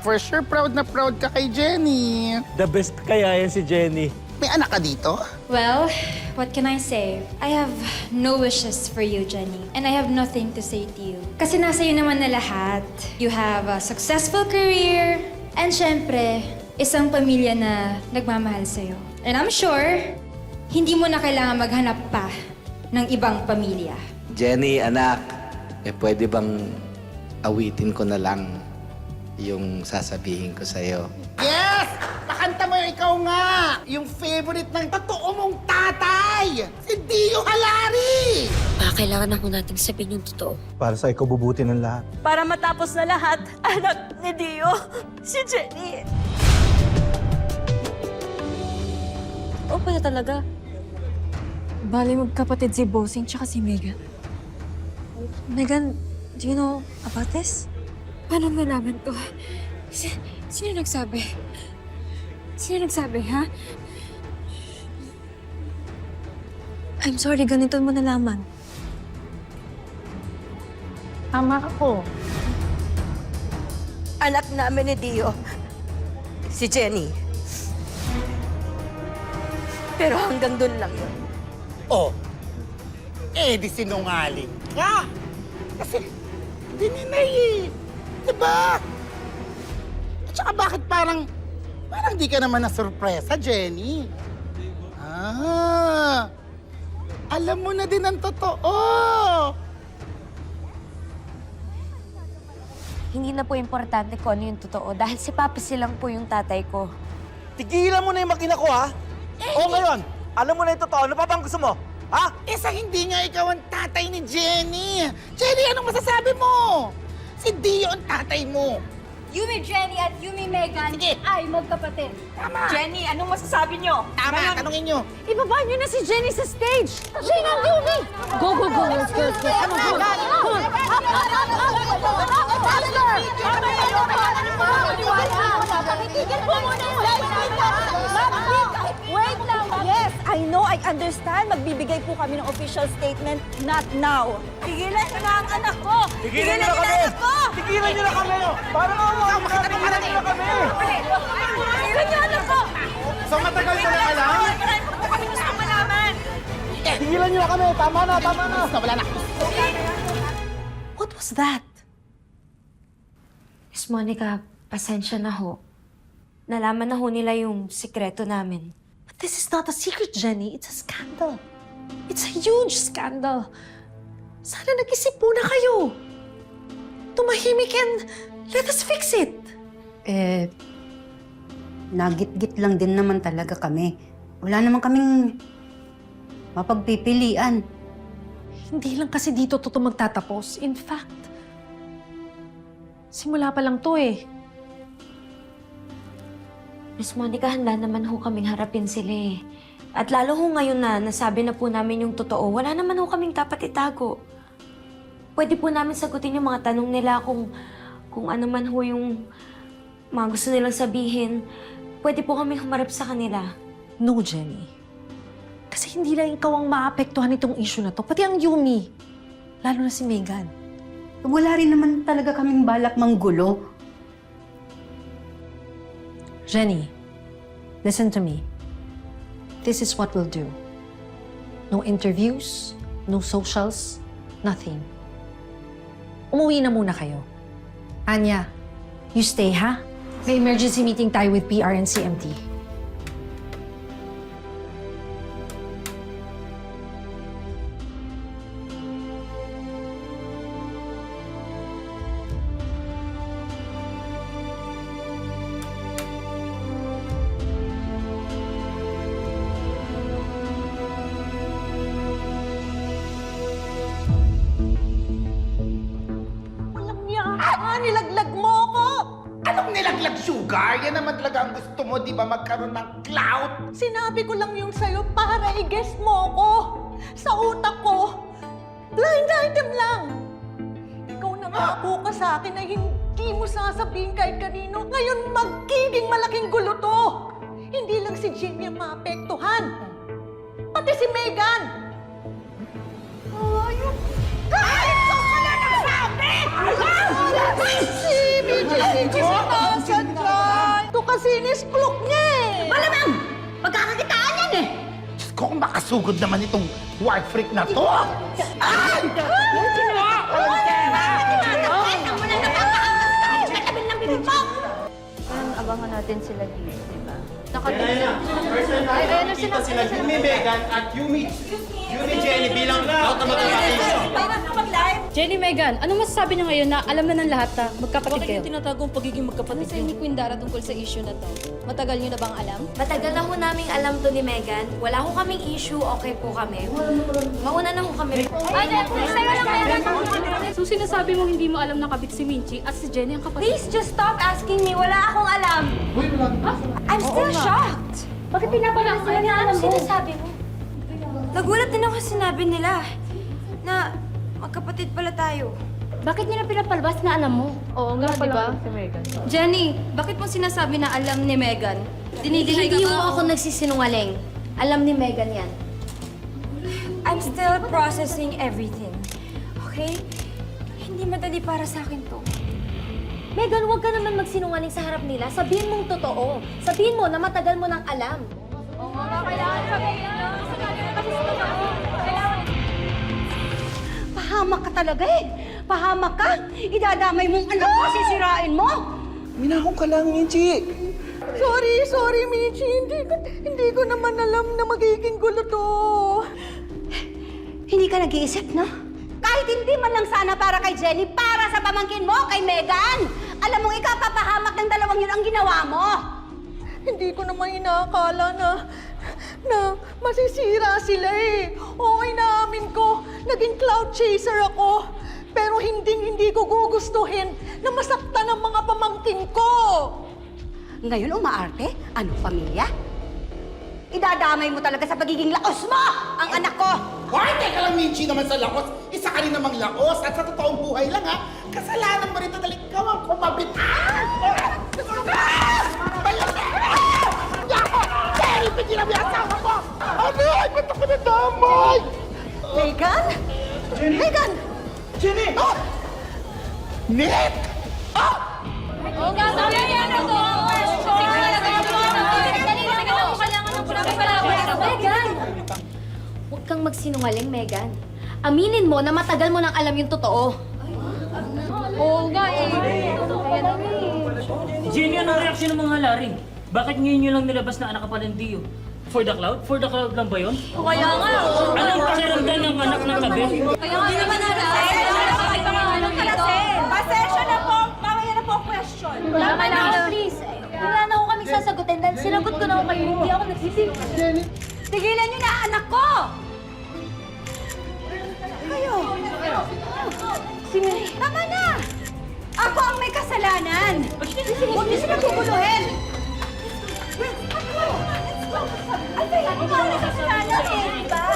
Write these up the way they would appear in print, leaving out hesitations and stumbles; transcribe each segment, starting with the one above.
For sure, proud na proud ka kay Jenny. The best kaya yan si Jenny. May anak ka dito? Well, what can I say? I have no wishes for you, Jenny. And I have nothing to say to you. Kasi nasa iyo naman na lahat. You have a successful career. And syempre, isang pamilya na nagmamahal sa'yo. And I'm sure, hindi mo na kailangan maghanap pa ng ibang pamilya. Jenny, anak, pwede bang awitin ko na lang yung sasabihin ko sa'yo? Yes! Pakanta mo yung ikaw nga! Yung favorite ng totoo mong tatay! Si Dio Halari! Kailangan na ho natin sabihin yung totoo. Para sa ikabubuti ng lahat. Para matapos na lahat, anak ni Dio, si Jenny. Oo pala talaga. Bali, magkapatid si Bossing tsaka si Megan. Megan, do you know about this? Paano nalaman ko? Sino nagsabi? Sino nagsabi, ha? I'm sorry, ganito mo nalaman. Tama ako. Anak namin ni Dio, si Jenny. Pero hanggang doon lang yun. Oh, di sinungaling ka! Kasi, dininay eh. Diba? At saka bakit parang di ka naman na-surpresa, Jenny? Alam mo na din ang totoo. Hindi na po importante kung ano yung totoo dahil si Papa silang po yung tatay ko. Tigilan mo na yung makina ko, ha? O ngayon, alam mo na yung totoo. Ano pa bang gusto mo? Ha? Sa hindi nga ikaw ang tatay ni Jenny. Jenny, anong masasabi mo? Si Dio ang tatay mo. Yumi Jenny at Yumi Megan Sige. ay magkapatid. Tama. Jenny, anong masasabi niyo? Tama, tanungin nyo. Ibaba niyo na si Jenny sa stage! Jenny, ang Yumi! Go, go, go! Let's go, let's go! Come on, come on! Wait lang! Yes, I know, I understand. Magbibigay po kami ng official statement, not now. Tigilan niyo na ang anak ko! Tigilan niyo na kami! Tigilan niyo na kami! Para makita tigilan niyo na kami! Tigilan niyo ang anak ko! So matagal ko na alam? Marami po kami gusto malaman. Tigilan niyo na kami! Tama na, tama na! Wala na. What was that? Miss Monica, pasensya na ho. Nalaman na ho nila yung sikreto namin. But this is not a secret, Jenny. It's a scandal. It's a huge scandal. Sana nag-isip muna kayo. Tumahimik and let us fix it. Nagit-git lang din naman talaga kami. Wala naman kaming mapagpipilian. Hindi lang kasi dito to magtatapos. In fact, simula pa lang to eh. Miss Monica, handa naman ho kaming harapin sila eh. At lalo ho ngayon na nasabi na po namin yung totoo, wala naman ho kaming dapat itago. Pwede po namin sagutin yung mga tanong nila kung ano man ho yung mga gusto nilang sabihin. Pwede po kami humarap sa kanila. No, Jenny. Kasi hindi lang ikaw ang maapektuhan itong issue na to, pati ang Yumi. Lalo na si Megan. Wala rin naman talaga kaming balak manggulo. Jenny, listen to me. This is what we'll do. No interviews, no socials, nothing. Umuwi na muna kayo. Anya, you stay, ha? May emergency meeting tayo with PR and CMT. Nilaglag mo ako! Anong nilaglag sugar? Yan naman talaga ang gusto mo, di ba? Magkaroon ng clout? Sinabi ko lang yung sa'yo para i-guess mo ako. Sa utak ko, blind item lang. Ikaw nangako ka sa akin na hindi mo sasabihin kahit kanino. Ngayon magiging malaking gulo to. Hindi lang si Jimmy ang maapektuhan. Pati si Megan. Ayun. Kahit ka pala nagsabi! Si BJ! sinisklok niya eh! Malamang! Magkakakitaan yan eh! Diyos ko, kung makasugod naman itong wife freak na to! Ay! Abangan natin sila dito, di ba? Ayun na sila Yumi Megan at Yumi Jenny bilang Jenny Megan, anong masasabi niyo ngayon na alam na ng lahat na magkapatid kayo? Bakit yung tinatago ang pagiging magkapatid Ano sa ni Queen Dara tungkol sa issue na to? Matagal niyo na bang alam? Matagal na ho naming alam to ni Megan. Wala ho kaming issue, okay po kami. Mauna na ho kami. So sinasabi mo hindi mo alam na kabit si Minchi at si Jenny ang kapatid? Please just stop asking me. Wala akong alam. I'm still shocked. Bakit pinapala ko yan? Ano sinasabi mo? Nagulat din ako sa sinabi nila na magkapatid pala tayo. Bakit nila pinapalabas na alam mo? Oo nga, di ba? Jenny, bakit mo sinasabi na alam ni Megan? Dinidinay ka Hindi ba? mo ako nagsisinungaling. Alam ni Megan yan. I'm still processing everything. Okay? Hindi madali para sa akin to. Megan, huwag ka naman magsinungaling sa harap nila. Sabihin mong totoo. Sabihin mo na matagal mo nang alam. Pahamak ka talaga eh. Pahamak ka. Idadamay mong anak ko, sisirain mo. Minahong ka lang, Minchi. Sorry, Michi. Hindi ko naman alam na magiging gulo to. Hindi ka nag-iisip, no? Kahit hindi man lang sana para kay Jenny, para sa pamangkin mo, kay Megan. Alam mong ikaw papahamak ng dalawang yun ang ginawa mo. Hindi ko naman inaakala na masisira sila eh. Oo, inaamin ko, naging cloud chaser ako. Pero hindi ko gugustuhin na masaktan ang mga pamangkin ko. Ngayon umaarte? Anong pamilya? Idadamay mo talaga sa pagiging laos mo ang anak ko. Hoy, teka lang, Minchi naman sa laos. Isa ka rin namang laos. At sa totoong buhay lang, ha? Kasalanan mo rin na dali ikaw ang kumabit. Bayo na! Yako! Jerry, pigilan mo yung asawa ko! Ano? Ay, ba't ako nadamay? Megan? Megan! Jenny! Oh! Nick! Oh! Megan! Huwag kang magsinungaling, Megan. Aminin mo na matagal mo nang alam yung totoo. Oo nga eh. Jenny, anong reaksyon ng mga halaring? Bakit ngayon nyo lang nilabas na anak ka pala ng Dio? For the cloud? For the cloud lang ba yun? Kaya nga. Anong pakiramdam ng anak ng kabit? Kaya nga naman Pasensya na po. Mamaya na po ang question. Tama na, please. Wala na ako kami sasagutin dahil sinagot ko na ako kayo. Hindi ako nagsisip. Tigilan niyo na anak ko! Kayo! Tama na! Ako ang may kasalanan! Huwag niyo sila guguluhin! Ako ang may kasalanan eh, di ba?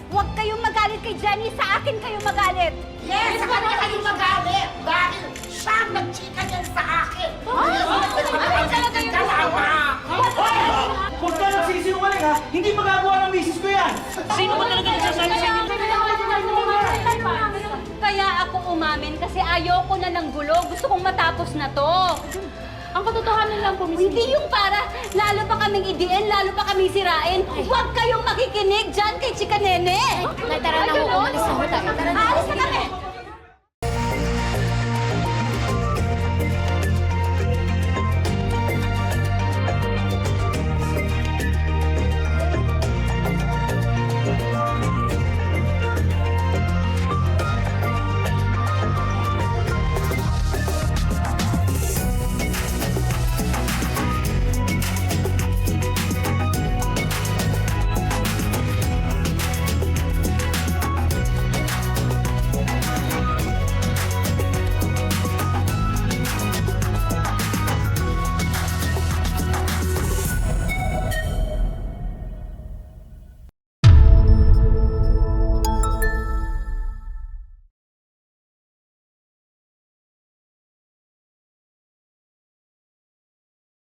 Huwag kayong magalit kay Jenny, sa akin kayo magalit! Yes! Sa kanya kayong magalit! Dahil siya ang nagchika niyan sa akin! Kalama! Huwag ka nagsisinungaling, ha? Hindi magagawa ng misis ko yan! Sino ba talaga nagsasabi sa inyo? Kaya ako umamin kasi ayoko na ng gulo. Gusto kong matapos na to. Ang katotohanan lang po, Miss Hindi yung para lalo pa kaming idiin, lalo pa kaming sirain. Huwag kayong makikinig dyan kay Chika Nene. Tara na, umalis na tayo. Aalis na kami!